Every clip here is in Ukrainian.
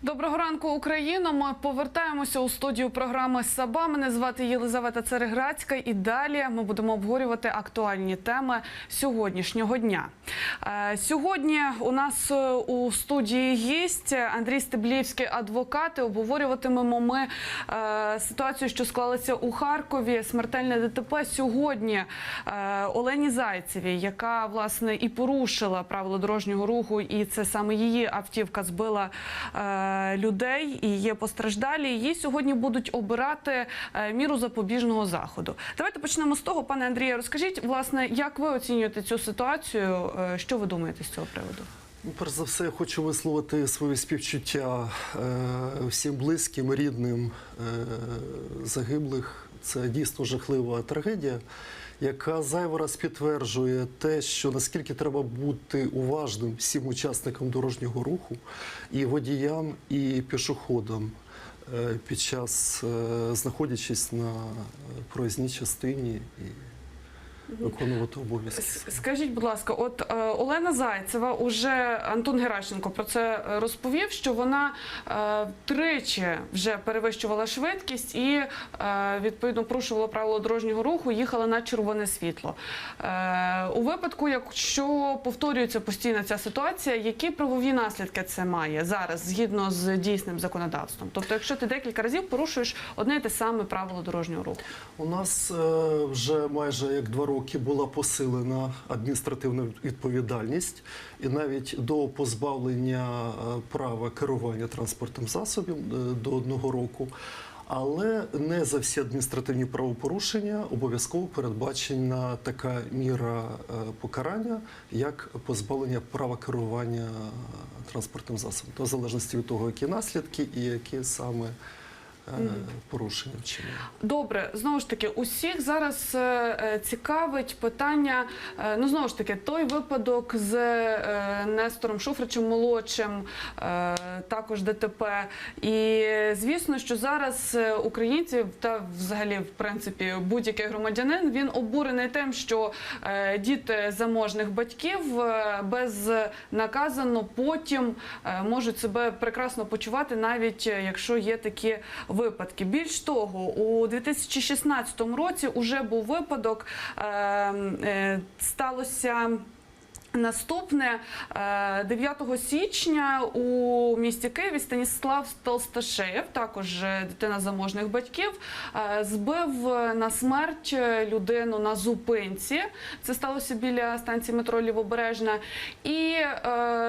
Доброго ранку, Україно! Ми повертаємося у студію програми «Саба». Мене звати Єлизавета Цереграцька і далі ми будемо обговорювати актуальні теми сьогоднішнього дня. Сьогодні у нас у студії гість Андрій Стеблівський, адвокат. Обговорюватимемо ми ситуацію, що склалася у Харкові, смертельне ДТП сьогодні Олені Зайцевій, яка, власне, і порушила правила дорожнього руху, і це саме її автівка збила людей і є постраждалі. Їй сьогодні будуть обирати міру запобіжного заходу. Давайте почнемо з того, пане Андрію, розкажіть, власне, як ви оцінюєте цю ситуацію, що ви думаєте з цього приводу? Перш за все, я хочу висловити своє співчуття всім близьким, рідним загиблих. Це дійсно жахлива трагедія, яка зайвий раз підтверджує те, що наскільки треба бути уважним всім учасникам дорожнього руху, і водіям, і пішоходам, під час знаходячись на проїзній частині і виконувати обов'язки. Скажіть, будь ласка, от Олена Зайцева, уже Антон Геращенко про це розповів, що вона тричі вже перевищувала швидкість і, відповідно, порушувала правила дорожнього руху, їхала на червоне світло. У випадку, якщо повторюється постійно ця ситуація, які правові наслідки це має зараз, згідно з дійсним законодавством? Тобто, якщо ти декілька разів порушуєш одне і те саме правило дорожнього руху? У нас вже майже як 2 роки була посилена адміністративна відповідальність, і навіть до позбавлення права керування транспортним засобом до 1 року. Але не за всі адміністративні правопорушення обов'язково передбачена така міра покарання, як позбавлення права керування транспортним засобом, в залежності від того, які наслідки і які саме порушення вчинення. Добре, знову ж таки, усіх зараз цікавить питання, ну знову ж таки, той випадок з Нестором Шуфричем-молодшим, також ДТП. І звісно, що зараз українці, та взагалі, в принципі, будь-який громадянин, він обурений тим, що діти заможних батьків безнаказано потім можуть себе прекрасно почувати, навіть якщо є такі випадки. Більш того, у 2016 році вже був випадок, сталося наступне. 9 січня у місті Києві Станіслав Толсташеєв, також дитина заможних батьків, збив на смерть людину на зупинці. Це сталося біля станції метро Лівобережна. І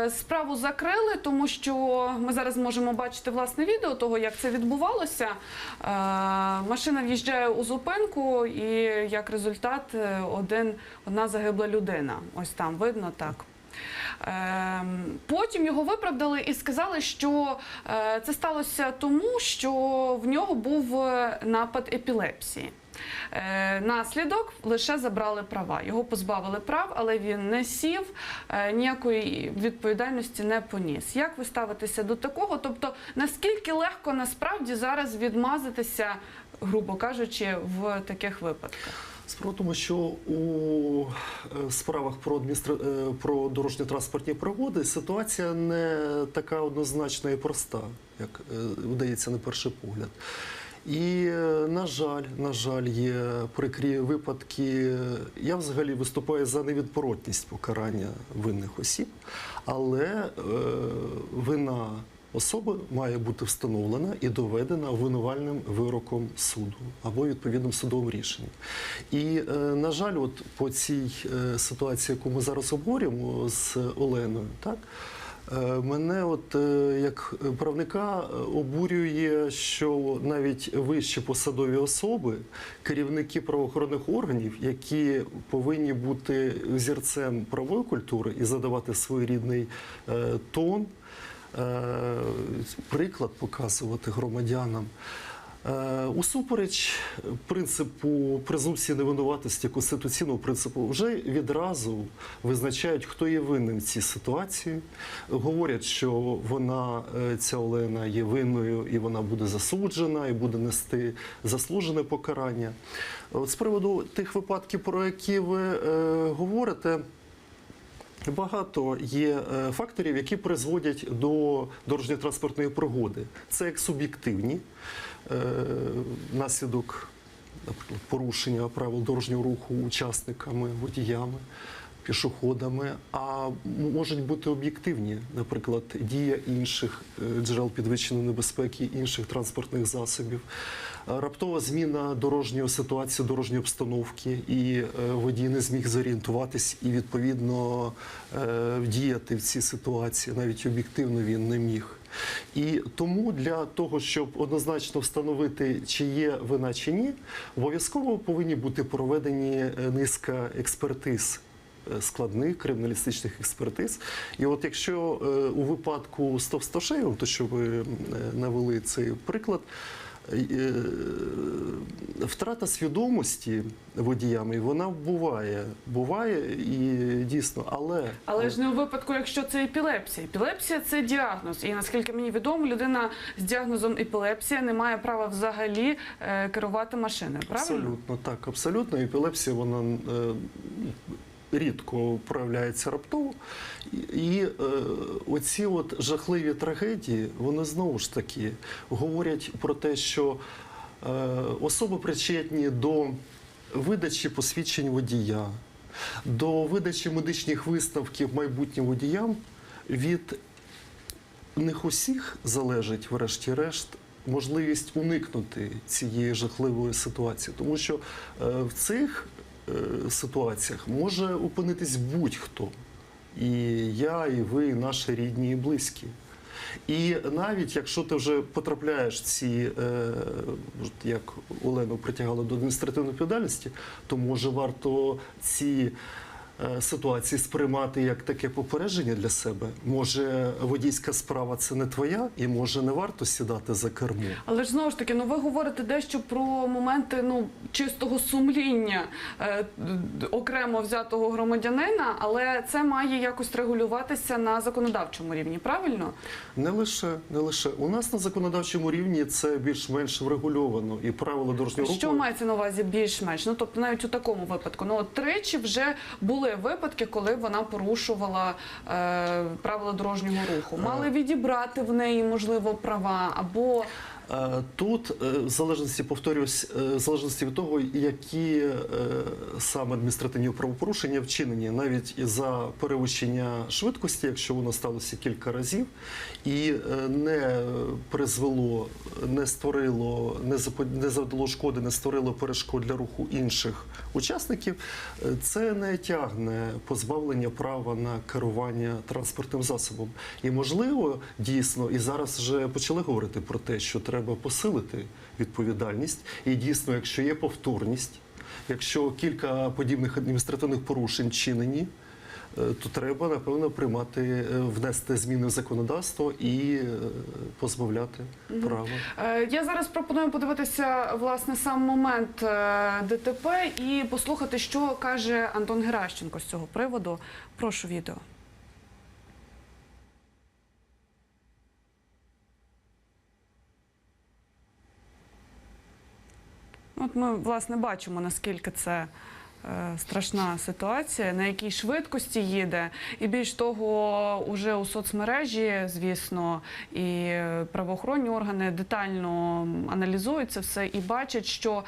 справу закрили, тому що ми зараз можемо бачити власне відео того, як це відбувалося. Машина в'їжджає у зупинку і, як результат, одна загибла людина. Ось там видно. Так. Потім його виправдали і сказали, що це сталося тому, що в нього був напад епілепсії. Наслідок – лише забрали права. Його позбавили прав, але він не сів, ніякої відповідальності не поніс. Як ви ставитеся до такого? Тобто, наскільки легко насправді зараз відмазатися, грубо кажучи, в таких випадках? Справа в тому, що у справах про дорожньо-транспортні пригоди ситуація не така однозначна і проста, як видається на перший погляд. І, на жаль, є прикрі випадки. Я взагалі виступаю за невідворотність покарання винних осіб, але вина особи має бути встановлена і доведена обвинувальним вироком суду або відповідним судовим рішенням. І, на жаль, от по цій ситуації, яку ми зараз обговорюємо з Оленою, так, мене от як правника обурює, що навіть вищі посадові особи, керівники правоохоронних органів, які повинні бути взірцем правової культури і задавати своєрідний тон, приклад показувати громадянам, усупереч принципу презумпції невинуватості, конституційного принципу, вже відразу визначають, хто є винним в цій ситуації. Говорять, що ця Олена є винною і вона буде засуджена, і буде нести заслужене покарання. От з приводу тих випадків, про які ви говорите, Багато є факторів, які призводять до дорожньо-транспортної пригоди. Це як суб'єктивні, наслідок, наприклад, порушення правил дорожнього руху учасниками, водіями, пішоходами, а можуть бути об'єктивні, наприклад, дія інших джерел підвищеної небезпеки, інших транспортних засобів, раптова зміна дорожньої ситуації, дорожньої обстановки, і водій не зміг зорієнтуватись і, відповідно, діяти в цій ситуації, навіть об'єктивно він не міг. І тому для того, щоб однозначно встановити, чи є вина, чи ні, обов'язково повинні бути проведені низка експертиз, складних криміналістичних експертиз. І от якщо у випадку з Товстошеєвим, то що ви навели цей приклад, втрата свідомості водіями, вона буває і дійсно, Але ж не у випадку, якщо це епілепсія. Епілепсія – це діагноз. І, наскільки мені відомо, людина з діагнозом епілепсія не має права взагалі керувати машиною, правильно? Абсолютно, так, абсолютно. Епілепсія, вона рідко проявляється раптово. І оці от жахливі трагедії, вони знову ж таки говорять про те, що особи причетні до видачі посвідчень водія, до видачі медичних висновків майбутнім водіям, від них усіх залежить, врешті-решт, можливість уникнути цієї жахливої ситуації. Тому що в цих ситуаціях може опинитись будь-хто. І я, і ви, і наші рідні, і близькі. І навіть якщо ти вже потрапляєш в ці, як Олену притягали до адміністративної відповідальності, то може варто ці ситуації сприймати як таке попередження для себе. Може, водійська справа – це не твоя, і може не варто сідати за кермо. Але ж знову ж таки, ви говорите дещо про моменти чистого сумління окремо взятого громадянина, але це має якось регулюватися на законодавчому рівні, правильно? Не лише. У нас на законодавчому рівні це більш-менш врегульовано, і правила дорожнього руху... Що мається на увазі більш-менш? Тобто навіть у такому випадку. Тричі вже були випадки, коли вона порушувала правила дорожнього руху. Мали відібрати в неї, можливо, права або... Тут, в залежності, повторюсь, в залежності від того, які саме адміністративні правопорушення вчинені, навіть за перевищення швидкості, якщо воно сталося кілька разів, і не призвело, не завдало шкоди, не створило перешкод для руху інших учасників, це не тягне позбавлення права на керування транспортним засобом. І можливо, дійсно, і зараз вже почали говорити про те, що треба посилити відповідальність. І дійсно, якщо є повторність, якщо кілька подібних адміністративних порушень чинені, то треба, напевно, внести зміни в законодавство і позбавляти права. Я зараз пропоную подивитися, власне, сам момент ДТП і послухати, що каже Антон Геращенко з цього приводу. Прошу відео. От ми, власне, бачимо, наскільки це страшна ситуація, на якій швидкості їде. І більш того, уже у соцмережі, звісно, і правоохоронні органи детально аналізують це все і бачать, що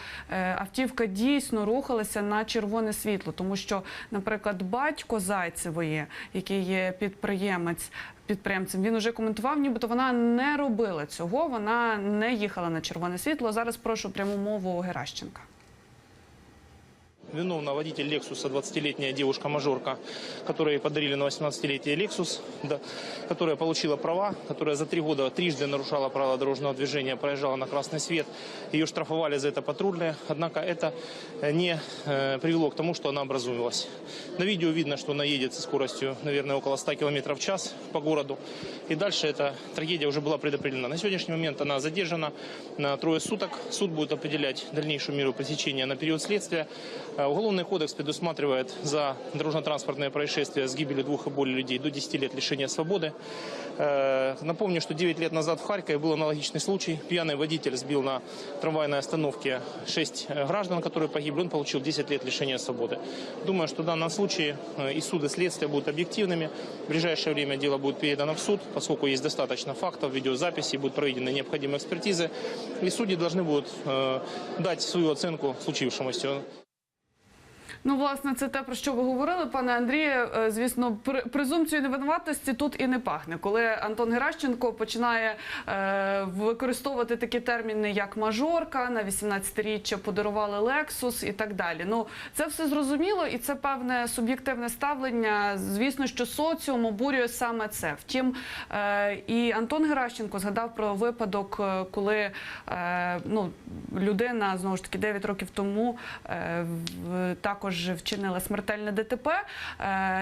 автівка дійсно рухалася на червоне світло. Тому що, наприклад, батько Зайцевої, який є підприємцем, він уже коментував, нібито вона не робила цього, вона не їхала на червоне світло. Зараз прошу пряму мову Геращенка. Виновна водитель «Лексуса», 20-летняя девушка-мажорка, которой подарили на 18-летие «Лексус», да, которая получила права, которая за 3 года трижды нарушала правила дорожного движения, проезжала на красный свет. Ее штрафовали за это патрульные, однако это не привело к тому, что она образумилась. На видео видно, что она едет со скоростью, наверное, около 100 км в час по городу. И дальше эта трагедия уже была предопределена. На сегодняшний момент она задержана на 3 суток. Суд будет определять дальнейшую меру пресечения на период следствия. Уголовный кодекс предусматривает за дорожно-транспортное происшествие с гибелью 2 и более людей до 10 лет лишения свободы. Напомню, что 9 лет назад в Харькове был аналогичный случай. Пьяный водитель сбил на трамвайной остановке 6 граждан, которые погибли. Он получил 10 лет лишения свободы. Думаю, что в данном случае и суд, и следствие будут объективными. В ближайшее время дело будет передано в суд, поскольку есть достаточно фактов, видеозаписей, будут проведены необходимые экспертизы. И судьи должны будут дать свою оценку случившемуся. Ну, власне, це те, про що ви говорили, пане Андрію. Звісно, презумпцію невинуватості тут і не пахне. Коли Антон Геращенко починає використовувати такі терміни, як мажорка, на 18-річчя подарували Лексус і так далі. Ну, це все зрозуміло і це певне суб'єктивне ставлення. Звісно, що соціум обурює саме це. Втім, і Антон Геращенко згадав про випадок, коли людина, знову ж таки, 9 років тому також вчинила смертельне ДТП.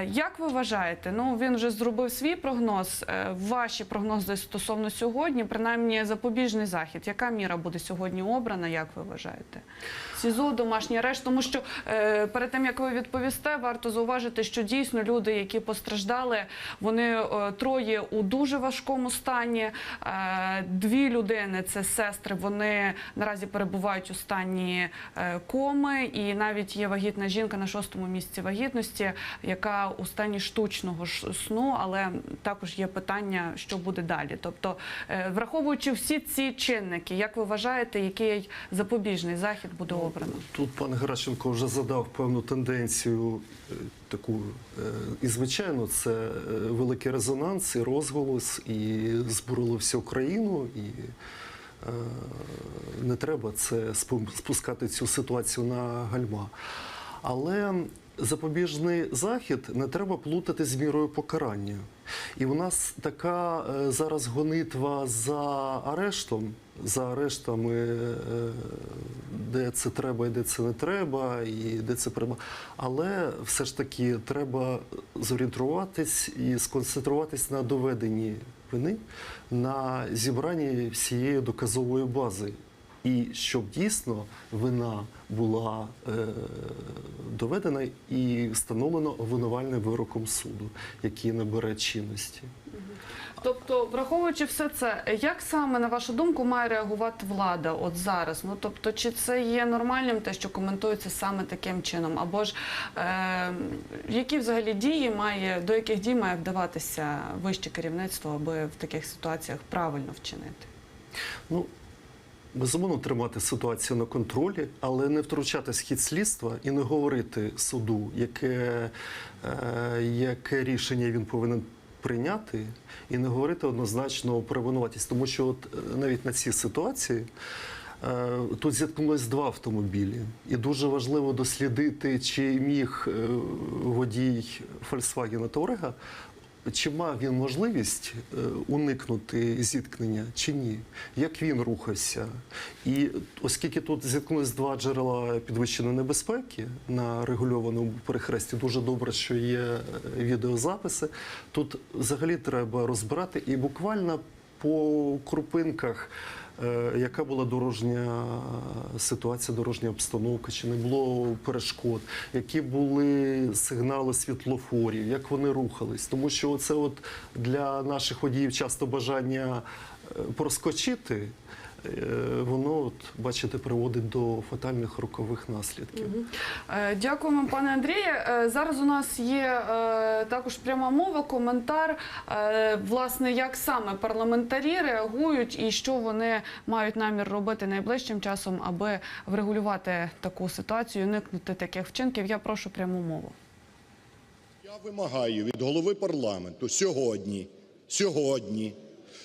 Як ви вважаєте? Ну, він вже зробив свій прогноз. Ваші прогнози стосовно сьогодні, принаймні запобіжний захід. Яка міра буде сьогодні обрана, як ви вважаєте? СІЗО, домашній арешт? Тому що перед тим, як ви відповісте, варто зауважити, що дійсно люди, які постраждали, вони троє у дуже важкому стані. 2 людини, це сестри, вони наразі перебувають у стані коми. І навіть є вагітна жінка на 6-му місяці вагітності, яка у стані штучного сну, але також є питання, що буде далі. Тобто, враховуючи всі ці чинники, як ви вважаєте, який запобіжний захід буде обрано? Тут пан Геращенко вже задав певну тенденцію таку, і звичайно, це великий резонанс і розголос, і збурило всю країну, і не треба це спускати цю ситуацію на гальма. Але запобіжний захід не треба плутати з мірою покарання. І у нас така зараз гонитва за арештами, де це треба і де це не треба, і де це треба. Але все ж таки треба зорієнтуватись і сконцентруватись на доведенні вини, на зібранні всієї доказової бази. І щоб дійсно вина була доведена і встановлено обвинувальним вироком суду, який набере чинності. Тобто, враховуючи все це, як саме, на вашу думку, має реагувати влада от зараз? Ну, тобто, чи це є нормальним те, що коментується саме таким чином? Або ж які взагалі дії до яких дій має вдаватися вище керівництво, аби в таких ситуаціях правильно вчинити? Ну, безумовно, тримати ситуацію на контролі, але не втручатись в хід слідства і не говорити суду, яке рішення він повинен прийняти, і не говорити однозначно про винуватість. Тому що от навіть на цій ситуації тут зіткнулись 2 автомобілі. І дуже важливо дослідити, чи міг водій Volkswagen Touareg, чи мав він можливість уникнути зіткнення, чи ні? Як він рухався? І оскільки тут зіткнулись 2 джерела підвищеної небезпеки на регульованому перехресті, дуже добре, що є відеозаписи, тут взагалі треба розбирати і буквально по крупинках, яка була дорожня ситуація, дорожня обстановка, чи не було перешкод, які були сигнали світлофорів, як вони рухались. Тому що це от для наших водіїв часто бажання проскочити, воно, от, бачите, приводить до фатальних рокових наслідків. Дякуємо, пане Андріє. Зараз у нас є також пряма мова, коментар, власне, як саме парламентарі реагують і що вони мають намір робити найближчим часом, аби врегулювати таку ситуацію, уникнути таких вчинків. Я прошу пряму мову. Я вимагаю від голови парламенту сьогодні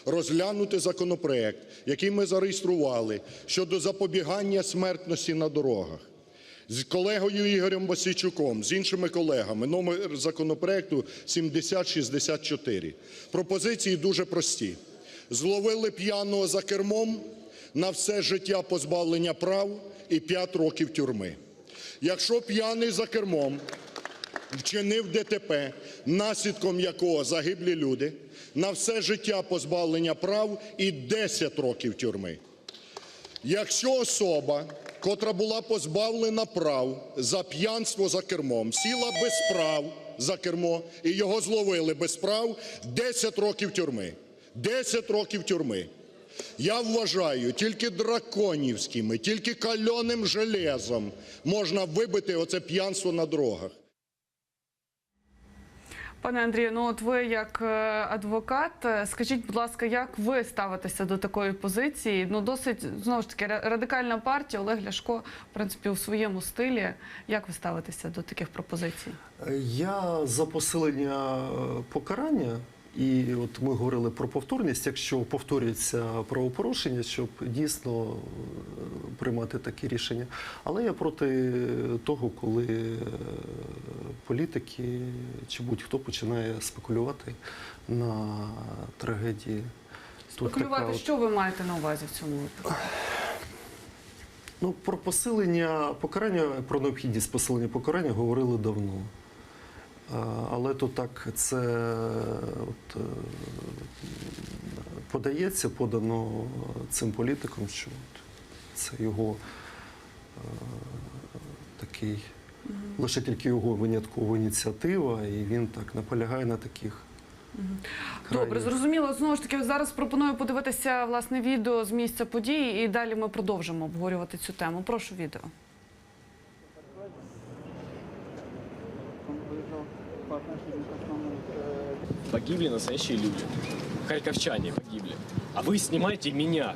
розглянути законопроект, який ми зареєстрували щодо запобігання смертності на дорогах. З колегою Ігорем Мосійчуком, з іншими колегами, номер законопроекту 7064. Пропозиції дуже прості. Зловили п'яного за кермом – на все життя позбавлення прав і 5 років тюрми. Якщо п'яний за кермом вчинив ДТП, наслідком якого загиблі люди, на все життя позбавлення прав і 10 років тюрми. Якщо особа котра була позбавлена прав за п'янство за кермом, сіла без прав за кермо і його зловили без прав, 10 років тюрми. 10 років тюрми. Я вважаю, тільки драконівськими, тільки кальоним железом можна вибити оце п'янство на дорогах. Пане Андрію, ну от ви як адвокат, скажіть, будь ласка, як ви ставитеся до такої позиції? Ну, досить, знову ж таки, радикальна партія, Олег Ляшко, в принципі, у своєму стилі. Як ви ставитеся до таких пропозицій? Я за посилення покарання. І от ми говорили про повторність, якщо повторюється правопорушення, щоб дійсно приймати такі рішення. Але я проти того, коли політики чи будь-хто починає спекулювати на трагедії. Тут Спекулювати, така що ви маєте на увазі в цьому випадку? Ну, про посилення покарання, про необхідність посилення покарання говорили давно. Але то так це от, подається, подано цим політиком, що от це його такий, лише тільки його виняткова ініціатива, і він так наполягає на таких. Добре, зрозуміло. Знову ж таки, зараз пропоную подивитися власне відео з місця події, і далі ми продовжимо обговорювати цю тему. Прошу відео. Погибли настоящие люди. Харьковчане погибли. А вы снимаете меня,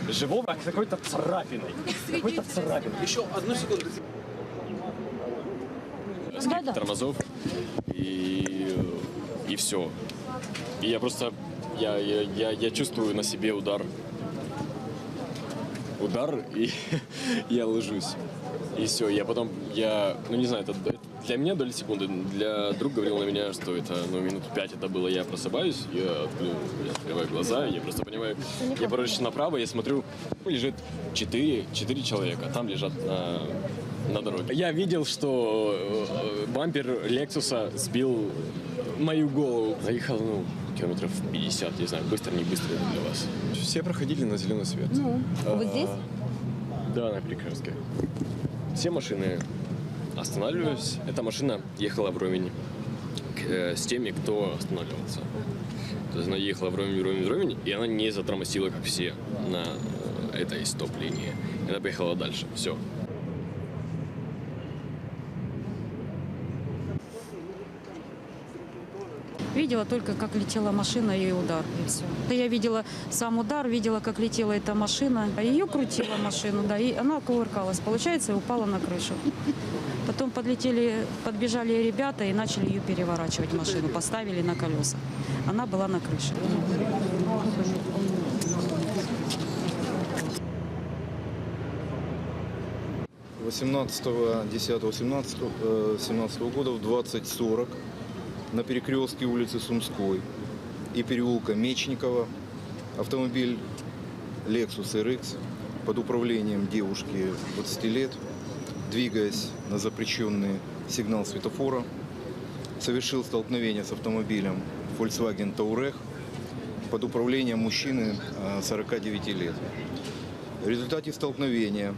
живого, с какой-то царапиной. Какой-то царапиной. Еще одну секунду. Скрип тормозов и все. И я просто, я чувствую на себе удар. Удар, и я ложусь. И все, ну не знаю, это для меня доля секунды, для друга говорил на меня, что это, ну, минут 5 это было, я просыпаюсь, я открываю глаза, я просто понимаю, я поворачиваюсь направо, я смотрю, лежит 4 человека, там лежат на дороге. Я видел, что бампер Лексуса сбил мою голову. Заехал, ну, километров 50, не знаю, быстро, не быстро для вас. Все проходили на зеленый свет. Вы здесь? Да, на Перекрестке. Все машины останавливались. Эта машина ехала вровень с теми, кто останавливался. То есть она ехала вровень, и она не затормозила, как все, на этой стоп-линии. Она поехала дальше. Все. Видела только, как летела машина и удар, и все. Я видела сам удар, видела, как летела эта машина. А ее крутила машину, да, и она кувыркалась, получается, и упала на крышу. Потом подбежали ребята и начали ее переворачивать, машину, поставили на колеса. Она была на крыше. 18.10.17 года в 20:40 на перекрестке улицы Сумской и переулка Мечникова автомобиль Lexus RX под управлением девушки 20 лет, двигаясь на запрещенный сигнал светофора, совершил столкновение с автомобилем Volkswagen Touareg под управлением мужчины 49 лет. В результате столкновения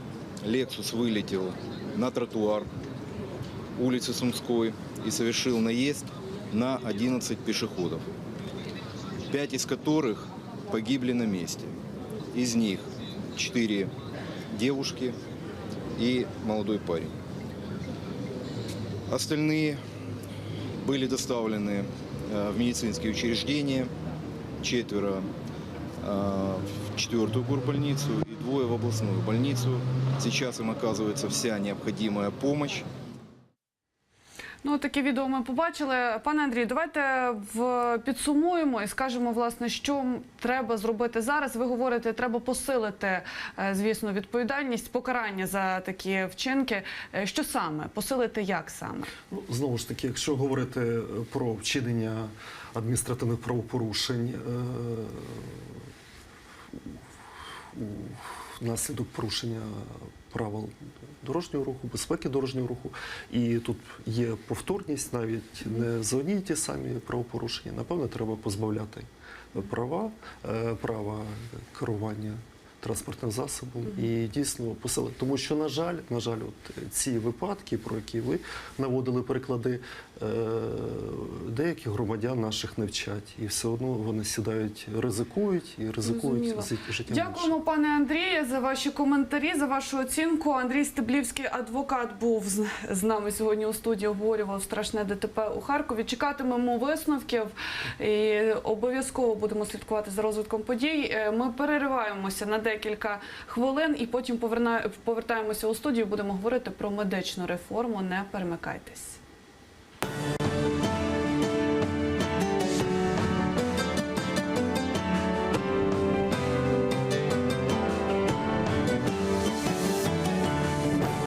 Lexus вылетел на тротуар улицы Сумской и совершил наезд на 11 пешеходов, 5 из которых погибли на месте. Из них 4 девушки и молодой парень. Остальные были доставлены в медицинские учреждения, 4 в 4-ю горбольницу и 2 в областную больницу. Сейчас им оказывается вся необходимая помощь. Ну, таке відео ми побачили. Пане Андрію, давайте підсумуємо і скажемо, власне, що треба зробити зараз. Ви говорите, треба посилити, звісно, відповідальність, покарання за такі вчинки. Що саме? Посилити як саме? Ну, знову ж таки, якщо говорити про вчинення адміністративних правопорушень внаслідок порушення правил дорожнього руху, безпеки дорожнього руху, і тут є повторність, навіть не за одні й ті самі правопорушення, напевно, треба позбавляти права керування транспортним засобом і дійсно посилити. Тому що, на жаль, от ці випадки, про які ви наводили приклади, деяких громадян наших не вчать. І все одно вони сідають, ризикують Зрозуміло. життям. Дякуємо, пане Андріє, за ваші коментарі, за вашу оцінку. Андрій Стеблівський, адвокат, був з нами сьогодні у студії, обговорював страшне ДТП у Харкові. Чекатимемо висновків і обов'язково будемо слідкувати за розвитком подій. Ми перериваємося на декілька хвилин і потім повертаємося у студію, будемо говорити про медичну реформу. Не перемикайтесь.